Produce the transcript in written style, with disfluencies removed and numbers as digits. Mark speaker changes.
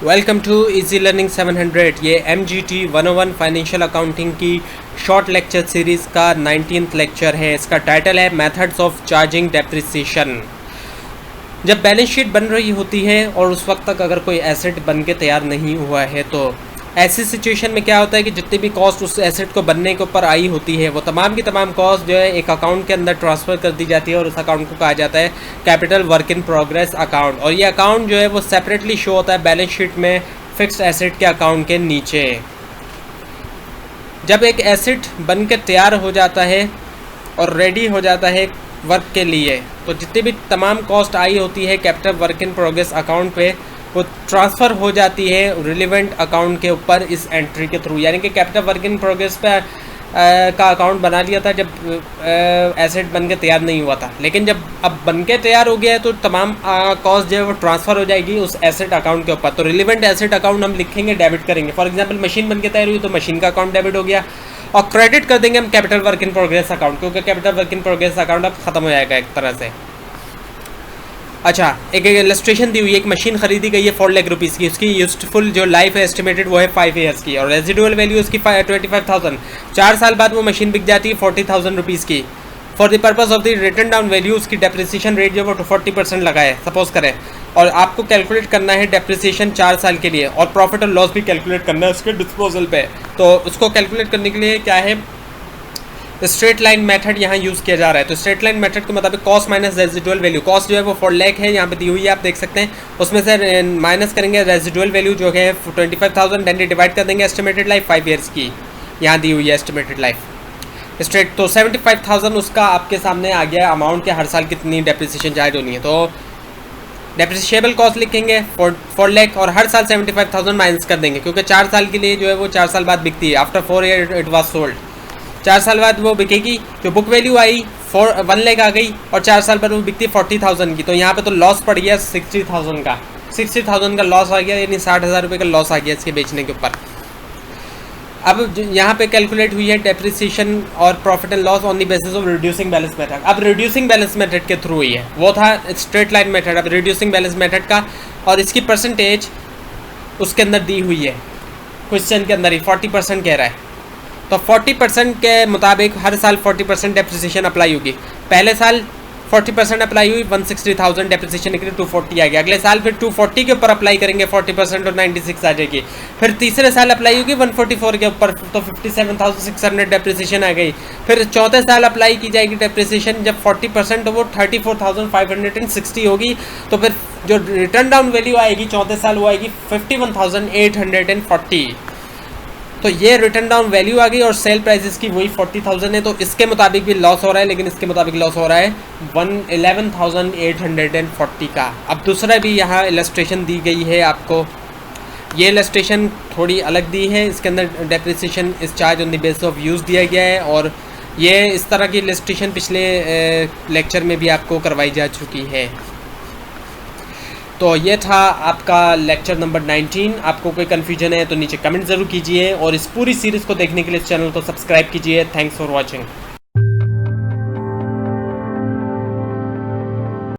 Speaker 1: Welcome to easy learning 700। ये MGT 101 financial accounting की short lecture series का 19th lecture है। इसका टाइटल है मेथड्स ऑफ चार्जिंग डेप्रिसिएशन। जब बैलेंस शीट बन रही होती है और उस वक्त तक अगर कोई एसेट बन के तैयार नहीं हुआ है तो ऐसी सिचुएशन में क्या होता है कि जितनी भी कॉस्ट उस एसेट को बनने के ऊपर आई होती है वो तमाम की तमाम कॉस्ट जो है एक अकाउंट के अंदर ट्रांसफ़र कर दी जाती है और उस अकाउंट को कहा जाता है capital work in progress account. और ये अकाउंट जो है वो सेपरेटली शो होता है बैलेंस शीट में फिक्स्ड एसेट के अकाउंट के नीचे। जब एक एसेट बन के तैयार हो जाता है और रेडी हो जाता है वर्क के लिए तो जितनी भी तमाम कॉस्ट आई होती है capital work in progress account पे वो ट्रांसफ़र हो जाती है रिलेवेंट अकाउंट के ऊपर इस एंट्री के थ्रू। यानी कि कैपिटल वर्क इन प्रोग्रेस पे का अकाउंट बना लिया था जब एसेट बन के तैयार नहीं हुआ था, लेकिन जब अब बन के तैयार हो गया है तो तमाम कॉस्ट जो है वो ट्रांसफ़र हो जाएगी उस एसेट अकाउंट के ऊपर। तो रिलेवेंट एसेट अकाउंट हम लिखेंगे, डेबिट करेंगे। फॉर एग्जांपल मशीन बन के तैयार हुई तो मशीन का अकाउंट डेबिट हो गया और क्रेडिट कर देंगे हम capital work in progress account, क्योंकि capital work in progress account अब ख़त्म हो जाएगा एक तरह से। अच्छा, एक इलस्ट्रेशन दी हुई है, एक मशीन खरीदी गई है 4 लाख रुपीज़ की, उसकी यूजफुल जो लाइफ है एस्टिमेटेड वो है 5 ईयर्स की और रेजिडुअल वैल्यू उसकी 25,000। 4 साल बाद वो मशीन बिक जाती है 40,000 रुपीज़ की। For the purpose of the return down value उसकी डेप्रिसिएशन रेट जो वो 40% लगाए सपोज करें, और आपको कैलकुलेट करना है डेप्रिसिएशन 4 साल के लिए और प्रॉफिट और लॉस भी कैलकुलेट करना है उसके डिस्पोजल पे। तो उसको कैलकुलेट करने के लिए क्या है, स्ट्रेट लाइन मेथड यहाँ यूज़ किया जा रहा है। तो स्ट्रेट लाइन मेथड के मुताबिक cost minus residual value, cost जो है वो 4 लाख है, यहाँ पे दी हुई है आप देख सकते हैं, उसमें से माइनस करेंगे रेजिडुअल वैल्यू जो है 25,000, देन डिवाइड कर देंगे एस्टिमेटेड लाइफ 5 ईयर्स की, यहाँ दी हुई है एस्टिमेटेड लाइफ स्ट्रेट। तो 75,000 उसका आपके सामने आ गया अमाउंट के हर साल कितनी डेप्रिसिएशन चार्ज होनी है। तो डेप्रिसिएबल कॉस्ट लिखेंगे 4 लाख और हर साल 75,000 माइनस कर देंगे, क्योंकि 4 साल के लिए जो है वो 4 साल बाद बिकती है। After 4 year it was sold, 4 साल बाद वो बिकेगी। जो बुक वैल्यू आई 1 लाख आ गई और 4 साल बाद वो बिकती है 40,000 की। तो यहाँ पे तो लॉस पड़ गया 60,000 का, 60,000 का लॉस आ गया, यानी 60,000 रुपये का लॉस आ गया इसके बेचने के ऊपर। अब यहाँ पे कैलकुलेट हुई है डेप्रिसिएशन और profit and loss on the basis of reducing balance method. अब रिड्यूसिंग बैलेंस मेथड के थ्रू हुई है, वो था स्ट्रेट लाइन मेथड, अब रिड्यूसिंग बैलेंस मेथड का, और इसकी परसेंटेज उसके अंदर दी हुई है क्वेश्चन के अंदर ही 40% कह रहा है। तो 40% के मुताबिक हर साल 40% डेप्रिसिएशन अप्लाई होगी। पहले साल 40% अप्लाई हुई 160,000 डेप्रिसिएशन निकली 240 आ गया। अगले साल फिर 240 के ऊपर अप्लाई करेंगे 40% और 96 आ जाएगी। फिर तीसरे साल अप्लाई होगी 144 के ऊपर तो 57,600 डेप्रिसिएशन आ गई। फिर चौथे साल अप्लाई की जाएगी डेप्रिसिएशन जब 40% तो वो 34,560 होगी। तो फिर जो रिटर्न डाउन वैल्यू आएगी चौथे साल वो आएगी 51,840। तो ये रिटर्न डाउन वैल्यू आ गई और सेल प्राइसेस की वही 40,000 है। तो इसके मुताबिक भी लॉस हो रहा है, लेकिन इसके मुताबिक लॉस हो रहा है 11,840 का। अब दूसरा भी यहाँ इलस्ट्रेशन दी गई है आपको, ये इलस्ट्रेशन थोड़ी अलग दी है, इसके अंदर डेप्रिसिएशन इस charge on the basis of use दिया गया है और ये इस तरह की इलस्ट्रेशन पिछले लेक्चर में भी आपको करवाई जा चुकी है। तो ये था आपका लेक्चर नंबर 19। आपको कोई कन्फ्यूजन है तो नीचे कमेंट ज़रूर कीजिए और इस पूरी सीरीज़ को देखने के लिए इस चैनल को सब्सक्राइब कीजिए। Thanks for watching.